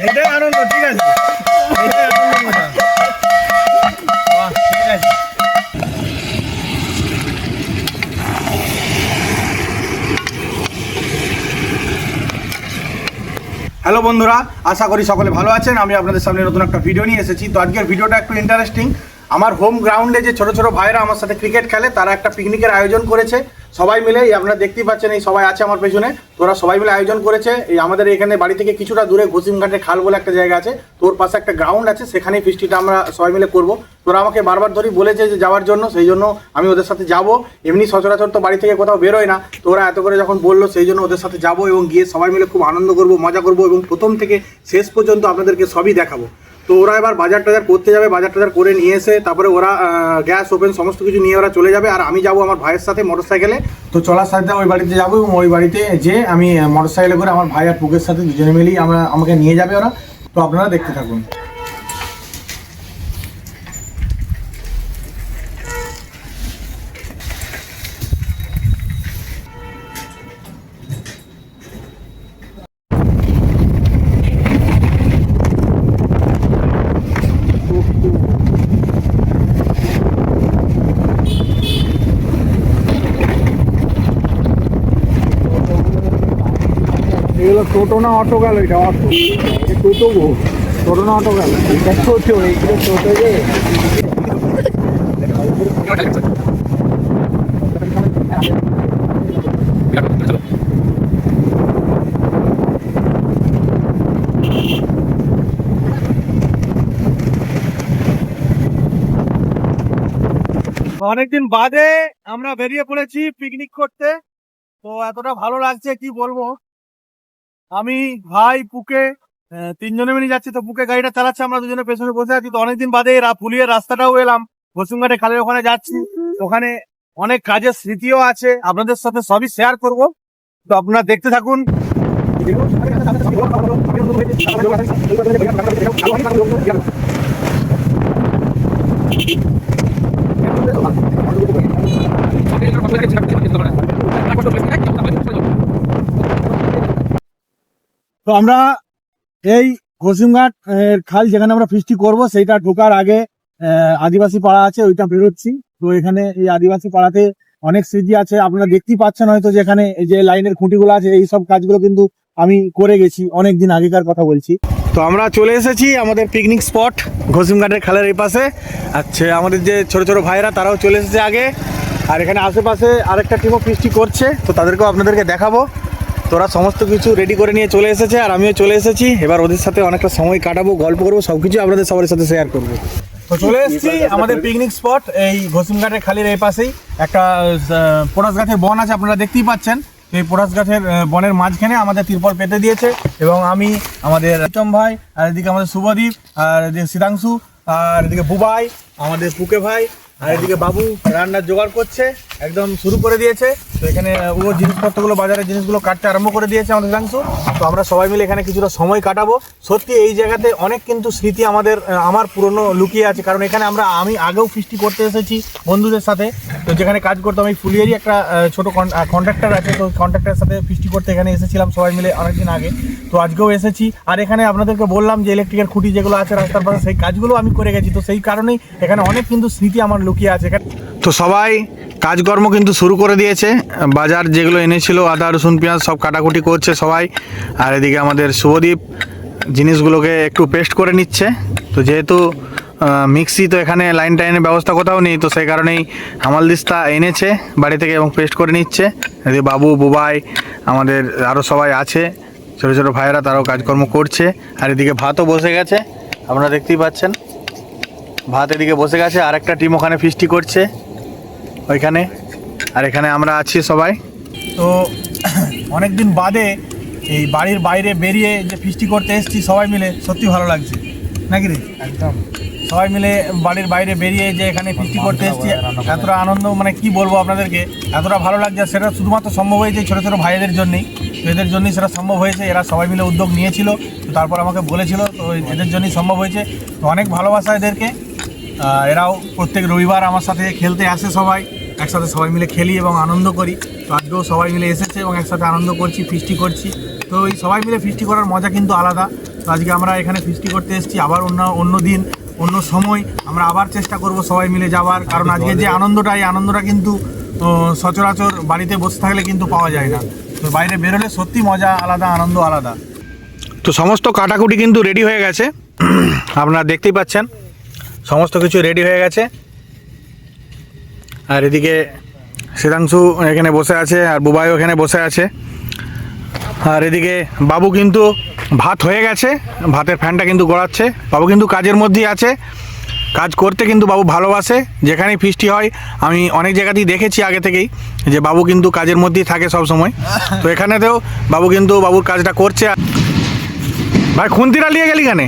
এটাই আনন্দ, ঠিক আছে, এটাই আনন্দ। ঠিক আছে। হ্যালো বন্ধুরা, আশা করি সকলে ভালো আছেন। আমি আপনাদের সামনে নতুন একটা ভিডিও নিয়ে এসেছি। তো আজকের ভিডিওটা একটু ইন্টারেস্টিং। আমার হোম গ্রাউন্ডে যে ছোট ছোট ভাইরা আমার সাথে ক্রিকেট খেলে, তারা একটা পিকনিকের আয়োজন করেছে সবাই মিলে। আপনারা দেখতেই পাচ্ছেন, এই সবাই আছে আমার পেছনে। তোরা সবাই মিলে আয়োজন করেছে। এই আমাদের এখানে বাড়ি থেকে কিছুটা দূরে ঘসিমঘাটে খাল বলে একটা জায়গা আছে, তোর পাশে একটা গ্রাউন্ড আছে, সেখানেই ফিস্টিটা আমরা সবাই মিলে করব। তোরা আমাকে বারবার ধরেই বলেছে যে যাওয়ার জন্য, সেই জন্য আমি ওদের সাথে যাব। এমনি সচরাচর তো বাড়ি থেকে কোথাও বেরোয় না, তো ওরা এত করে যখন বললো, সেই জন্য ওদের সাথে যাব এবং গিয়ে সবাই মিলে খুব আনন্দ করব, মজা করব এবং প্রথম থেকে শেষ পর্যন্ত আপনাদেরকে সবই দেখাবো। তো ওরা এবার বাজার টাজার করতে যাবে, বাজার টাজার করে নিয়ে এসে তারপরে ওরা গ্যাস ওভেন সমস্ত কিছু নিয়ে ওরা চলে যাবে। আর আমি যাব আমার ভাইয়ের সাথে মোটরসাইকেলে। তো চলার সাথে ওই বাড়িতে যাবো এবং ওই বাড়িতে যে আমি মোটরসাইকেলে করে আমার ভাই আর পুকের সাথে দুজনে মিলেই আমাকে নিয়ে যাবে ওরা। তো আপনারা দেখতে থাকুন। এগুলো টোটো না অটো গেল? এটা অটো, টোটো গো, টোটো না অটো গেল? এটা টোটো, এইগুলো টোটো যে। অনেকদিন বাদে আমরা বেরিয়ে পড়েছি পিকনিক করতে। তো এতটা ভালো লাগছে কি বলবো। আমি, ভাই, পুকে তিনজনে মিলে যাচ্ছি। তো পুকে গাড়িটা চালাচ্ছে, আমরা দুজনে পেছনে বসে আছি। তো অনেকদিন বাদে পুলিয়ের রাস্তাটাও এলাম, ঘসিমঘাটে খালের ওখানে যাচ্ছি। ওখানে অনেক কাজের স্মৃতিও আছে, আপনাদের সাথে সবই শেয়ার করব। তো আপনারা দেখতে থাকুন। তো আমরা এই ঘসিমঘাট খাল যেখানে আমরা ফিস্টি করব, সেইটা ঢোকার আগে আদিবাসী পাড়া আছে, ওইটা বেরোচ্ছি। তো এখানে এই আদিবাসী পাড়াতে অনেক স্মৃতি আছে। আপনারা দেখতেই পাচ্ছেন হয়তো, যেখানে এই যে লাইনের খুঁটিগুলো আছে, এই সব কাজগুলো কিন্তু আমি করে গেছি, অনেকদিন আগেকার কথা বলছি। তো আমরা চলে এসেছি আমাদের পিকনিক স্পট ঘসিমঘাটের খালের এই পাশে। আচ্ছা, আমাদের যে ছোট ছোট ভাইরা তারাও চলে এসেছে আগে। আর এখানে আশেপাশে আরেকটা টিমও ফিস্টি করছে, তো তাদেরকেও আপনাদেরকে দেখাবো। তোরা সমস্ত কিছু রেডি করে নিয়ে চলে এসেছে, আর আমিও চলে এসেছি। এবার ওদের সাথে অনেকটা সময় কাটাবো, গল্প করবো, সবকিছু আপনাদের সবার সাথে শেয়ার করবো। তো চলে এসেছি আমাদের পিকনিক স্পট এই ঘসিমঘাটের খালের এই পাশেই একটা পটাশ গাছের বন আছে, আপনারা দেখতেই পাচ্ছেন। এই পটাশ গাছের বনের মাঝখানে আমাদের তিরপল পেতে দিয়েছে এবং আমি, আমাদের রিতম ভাই, আর এদিকে আমাদের শুভদীপ, আর এদিকে সিদ্ধাংশু, আর এদিকে বুবাই, আমাদের পুকে ভাই, আর এদিকে বাবু রান্নার জোগাড় করছে, একদম শুরু করে দিয়েছে। তো এখানে ও জিনিসপত্রগুলো, বাজারের জিনিসগুলো কাটতে আরম্ভ করে দিয়েছে আমাদের সিদ্ধাংশু। তো আমরা সবাই মিলে এখানে কিছুটা সময় কাটাবো। সত্যি এই জায়গাতে অনেক কিন্তু স্মৃতি আমার পুরনো লুকিয়ে আছে, কারণ এখানে আমি আগেও ফিস্টি করতে এসেছি বন্ধুদের সাথে। তো যেখানে কাজ করতাম, এই ফুলিয়ারই একটা ছোট কন্ট্রাক্টর আছে, তো কন্ট্রাক্টরের সাথে ফিস্টি করতে এখানে এসেছিলাম সবাই মিলে অনেকদিন আগে। তো আজকেও এসেছি। আর এখানে আপনাদেরকে বললাম যে ইলেকট্রিকের খুঁটি যেগুলো আছে রাস্তার পাশে, সেই কাজগুলো আমি করে গেছি। তো সেই কারণেই এখানে অনেক কিন্তু স্মৃতি আমার লুকিয়ে আছে। তো সবাই কাজকর্ম কিন্তু শুরু করে দিয়েছে, বাজার যেগুলো এনেছিল আদা রসুন পেঁয়াজ সব কাটাকুটি করছে সবাই। আর এদিকে আমাদের শুভদীপ জিনিসগুলোকে একটু পেস্ট করে নিচ্ছে। তো যেহেতু মিক্সি, তো এখানে লাইন টাইনের ব্যবস্থা কোথাও নেই, তো সেই কারণেই হামালদিস্তা এনেছে বাড়ি থেকে এবং পেস্ট করে নিচ্ছে। এদিকে বাবু, বুবাই, আমাদের আরও সবাই আছে, ছোটো ছোটো ভাইয়েরা, তারাও কাজকর্ম করছে। আর এদিকে ভাতও বসে গেছে, আপনারা দেখতেই পাচ্ছেন, ভাত এদিকে বসে গেছে। আর একটা টিম ওখানে ফিস্টি করছে ওইখানে, আর এখানে আমরা আছি সবাই। তো অনেকদিন বাদে এই বাড়ির বাইরে বেরিয়ে যে ফিস্টি করতে এসেছি সবাই মিলে, সত্যি ভালো লাগছে নাকি রে? একদম সবাই মিলে বাড়ির বাইরে বেরিয়ে যে এখানে ফিস্টি করতে এসেছি, এতটা আনন্দ, মানে কি বলবো আপনাদেরকে, এতটা ভালো লাগছে। সেটা শুধুমাত্র সম্ভব হয়েছে ছোটো ছোটো ভাইদের জন্যই। তো এদের জন্যই সেটা সম্ভব হয়েছে। এরা সবাই মিলে উদ্যোগ নিয়েছিল, তো তারপর আমাকে বলেছিল, তো এদের জন্যই সম্ভব হয়েছে। তো অনেক ভালোবাসা এদেরকে। এরাও প্রত্যেক রবিবার আমার সাথে খেলতে আসে সবাই। একসাথে সবাই মিলে খেলি এবং আনন্দ করি। তো আজকেও সবাই মিলে এসেছে এবং একসাথে আনন্দ করছি, ফিস্টি করছি। তো এই সবাই মিলে ফিস্টি করার মজা কিন্তু আলাদা। তো আজকে আমরা এখানে ফিস্টি করতে এসেছি, আবার অন্য দিন অন্য সময় আমরা আবার চেষ্টা করব সবাই মিলে যাওয়ার, কারণ আজকে যে আনন্দটা, এই আনন্দটা কিন্তু সচরাচর বাড়িতে বসে থাকলে কিন্তু পাওয়া যায় না। তো বাইরে বেরোলে সত্যি মজা আলাদা, আনন্দ আলাদা। তো সমস্ত কাটাকুটি কিন্তু রেডি হয়ে গেছে, আপনারা দেখতেই পাচ্ছেন সমস্ত কিছু রেডি হয়ে গেছে। আর এদিকে শ্রেতাংশু এখানে বসে আছে, আর বুবাইও এখানে বসে আছে। আর এদিকে বাবু কিন্তু ভাত হয়ে গেছে, ভাতের ফ্যানটা কিন্তু গড়াচ্ছে। বাবু কিন্তু কাজের মধ্যেই আছে, কাজ করতে কিন্তু বাবু ভালোবাসে। যেখানেই ফিস্টি হয় আমি অনেক জায়গাতেই দেখেছি আগে থেকেই যে বাবু কিন্তু কাজের মধ্যেই থাকে সব সময়। তো এখানেতেও বাবু কিন্তু বাবুর কাজটা করছে। ভাই খুন্তিরা নিয়ে গেলি কেন?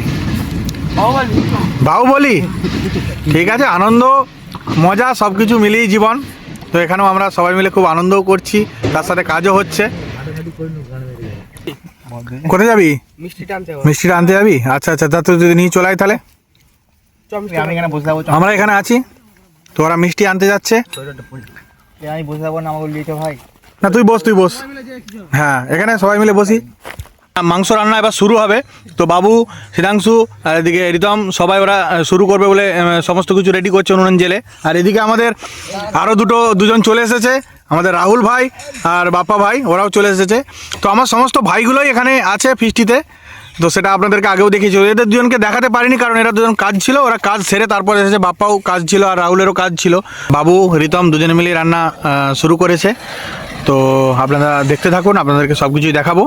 বাহুবলি। ঠিক আছে, আনন্দ মজা সব কিছু মিলিয়ে জীবন। তো এখানেও আমরা সবাই মিলে খুব আনন্দও করছি, তার সাথে কাজও হচ্ছে। কোথায় যাবি? মিষ্টিটা আনতে যাবি? আচ্ছা আচ্ছা, তা তুই যদি নিয়ে চলে আয় তাহলে। আমরা এখানে আছি, তো ওরা মিষ্টি আনতে যাচ্ছে। আমি বসে যাবো না, আমাকে লিখে ভাই। না তুই বস। হ্যাঁ, এখানে সবাই মিলে বসি। মাংস রান্না এবার শুরু হবে। তো বাবু, সিদ্ধাংশু আর এদিকে রিতম সবাই ওরা শুরু করবে বলে সমস্ত কিছু রেডি করছে উনুন জেলে। আর এদিকে আমাদের আরও দুজন চলে এসেছে, আমাদের রাহুল ভাই আর বাপ্পা ভাই, ওরাও চলে এসেছে। তো আমার সমস্ত ভাইগুলোই এখানে আছে ফিস্টিতে। তো সেটা আপনাদেরকে আগেও দেখিয়েছি। এদের দুজনকে দেখাতে পারিনি কারণ এরা দুজন কাজ ছিল, ওরা কাজ সেরে তারপর এসেছে। বাপ্পাও কাজ ছিল আর রাহুলেরও কাজ ছিল। বাবু রিতম দুজনে মিলে রান্না শুরু করেছে। তো আপনারা দেখতে থাকুন, আপনাদেরকে সব কিছুই দেখাবো।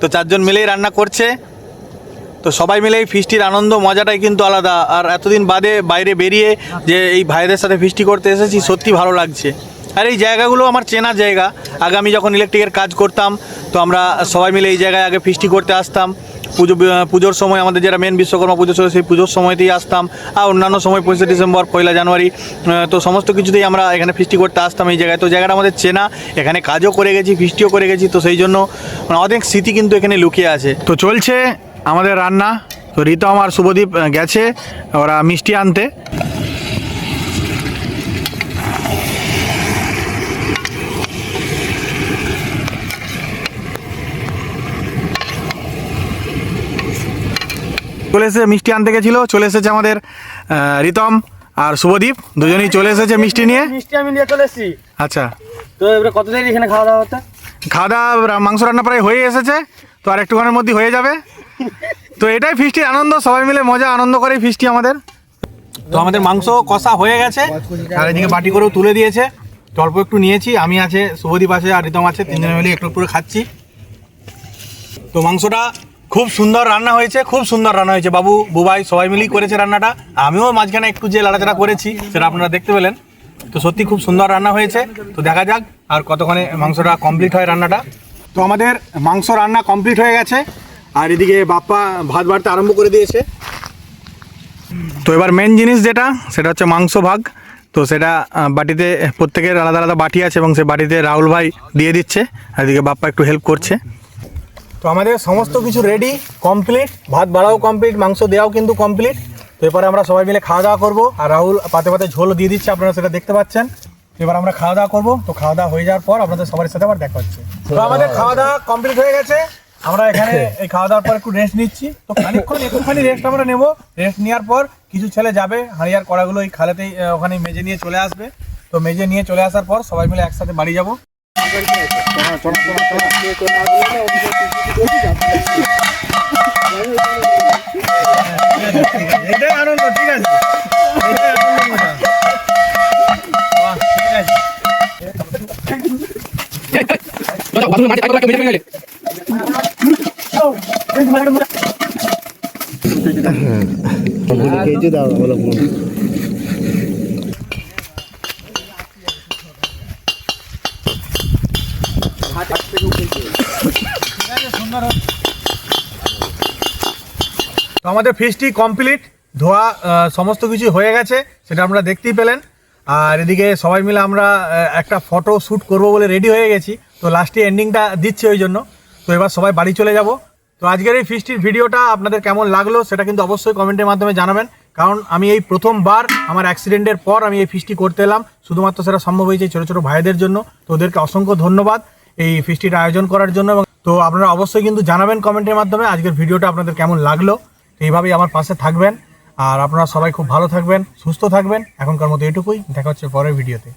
তো চারজন মিলেই রান্না করছে। তো সবাই মিলে এই ফিস্টির আনন্দ মজাটাই কিন্তু আলাদা। আর এতদিন বাদে বাইরে বেরিয়ে যে এই ভাইদের সাথে ফিস্টি করতে এসেছি, সত্যি ভালো লাগছে। আর এই জায়গাগুলো আমার চেনা জায়গা। আগে আমি যখন ইলেকট্রিকের কাজ করতাম, তো আমরা সবাই মিলে এই জায়গায় আগে ফিস্টি করতে আসতাম। পুজোর সময় আমাদের যেটা মেন বিশ্বকর্মা পুজো ছিল, সেই পুজোর সময়তেই আসতাম। আর অন্যান্য সময় 25 ডিসেম্বর, 1 জানুয়ারি, তো সমস্ত কিছুতেই আমরা এখানে ফিস্টি করতে আসতাম এই জায়গায়। তো জায়গাটা আমাদের চেনা, এখানে কাজও করে গেছি, ফিস্টিও করে গেছি। তো সেই জন্য অনেক স্মৃতি কিন্তু এখানে লুকিয়ে আছে। তো চলছে আমাদের রান্না। তো রিতম আর শুভদীপ গেছে ওরা মিষ্টি আনতে। চলে এসেছে, মিষ্টি আনতে গেছিলো, চলে এসেছে আমাদের রিতম আর শুভদীপ, দুজনেই চলে এসেছে মিষ্টি নিয়ে। মিষ্টি আমি নিয়ে চলে এসেছি। আচ্ছা, তো এবারে কত দেরি এখানে খাওয়া দাওয়া হতে? খাওয়া দাওয়া, মাংস রান্না প্রায় হয়ে এসেছে, তো আর একটুখানের মধ্যে হয়ে যাবে। তো এটাই ফিস্টির আনন্দ, সবাই মিলে মজা আনন্দ করে ফিস্টি আমাদের। তো আমাদের মাংস কষা হয়ে গেছে, আর এদিকে বাটি করেও তুলে দিয়েছে। তো অল্প একটু নিয়েছি, আমি আছে, শুভদীপ আছে আর রিতম আছে, তিনজনে মিলে একটু করে খাচ্ছি। তো মাংসটা খুব সুন্দর রান্না হয়েছে, খুব সুন্দর রান্না হয়েছে। বাবু, বুবাই সবাই মিলেই করেছে রান্নাটা। আমিও মাঝখানে একটু যে লাড়াচাড়া করেছি সেটা আপনারা দেখতে পেলেন। তো সত্যি খুব সুন্দর রান্না হয়েছে। তো দেখা যাক আর কতক্ষণে মাংসটা কমপ্লিট হয় রান্নাটা। তো আমাদের মাংস রান্না কমপ্লিট হয়ে গেছে, আর এদিকে বাপ্পা ভাত বাড়তে আরম্ভ করে দিয়েছে। তো এবার মেন জিনিস যেটা, সেটা হচ্ছে মাংস ভাগ। তো সেটা বাটিতে, প্রত্যেকের আলাদা আলাদা বাটি আছে এবং সে বাটিতে রাহুল ভাই দিয়ে দিচ্ছে, আর এদিকে বাপ্পা একটু হেল্প করছে। তো আমাদের সমস্ত কিছু রেডি, কমপ্লিট। ভাত বাড়াও কমপ্লিট, মাংস দেওয়াও কিন্তু কমপ্লিট। তো এরপরে আমরা সবাই মিলে খাওয়া দাওয়া করবো, আর রাহুল পাতে পাতে ঝোলও দিয়ে দিচ্ছে, আপনারা সেটা দেখতে পাচ্ছেন। এবার আমরা খাওয়া দাওয়া করবো। তো খাওয়া দাওয়া হয়ে যাওয়ার পর আপনাদের সবার সাথে আবার দেখা হচ্ছে। তো আমাদের খাওয়া দাওয়া কমপ্লিট হয়ে গেছে, আমরা এখানে এই খাওয়া দাওয়ার পর একটু রেস্ট নিচ্ছি। তো একটুখানি রেস্ট আমরা নেবো। রেস্ট নেওয়ার পর কিছু ছেলে যাবে হাঁড়িয়ার কড়াগুলো এই খালেতেই ওখানে মেজে নিয়ে চলে আসবে। তো মেজে নিয়ে চলে আসার পর সবাই মিলে একসাথে বাড়ি যাবো। এটাই আনন্দ, ঠিক আছে, এটাই আনন্দ মজা। ঠিক আছে। তো আমাদের ফিস্টটি কমপ্লিট, ধোয়া সমস্ত কিছু হয়ে গেছে, সেটা আমরা দেখতেই পেলেন। আর এদিকে সবাই মিলে আমরা একটা ফটো শ্যুট করবো বলে রেডি হয়ে গেছি। তো লাস্টে এন্ডিংটা দিচ্ছি ওই জন্য। তো এবার সবাই বাড়ি চলে যাব। তো আজকের এই ফিস্টির ভিডিওটা আপনাদের কেমন লাগলো সেটা কিন্তু অবশ্যই কমেন্টের মাধ্যমে জানাবেন। কারণ আমি এই প্রথমবার আমার অ্যাক্সিডেন্টের পর আমি এই ফিস্টি করতে এলাম, শুধুমাত্র সেটা সম্ভব হয়েছে ছোটো ছোটো ভাইদের জন্য। তো ওদেরকে অসংখ্য ধন্যবাদ এই ফিস্টির আয়োজন করার জন্য। এবং তো আপনারা অবশ্যই কিন্তু জানাবেন কমেন্টের মাধ্যমে আজকের ভিডিওটা আপনাদের কেমন লাগলো। এইভাবেই আমার পাশে থাকবেন, আর আপনারা সবাই খুব ভালো থাকবেন, সুস্থ থাকবেন। এখনকার মতো এটুকুই, দেখা হচ্ছে পরের ভিডিওতে।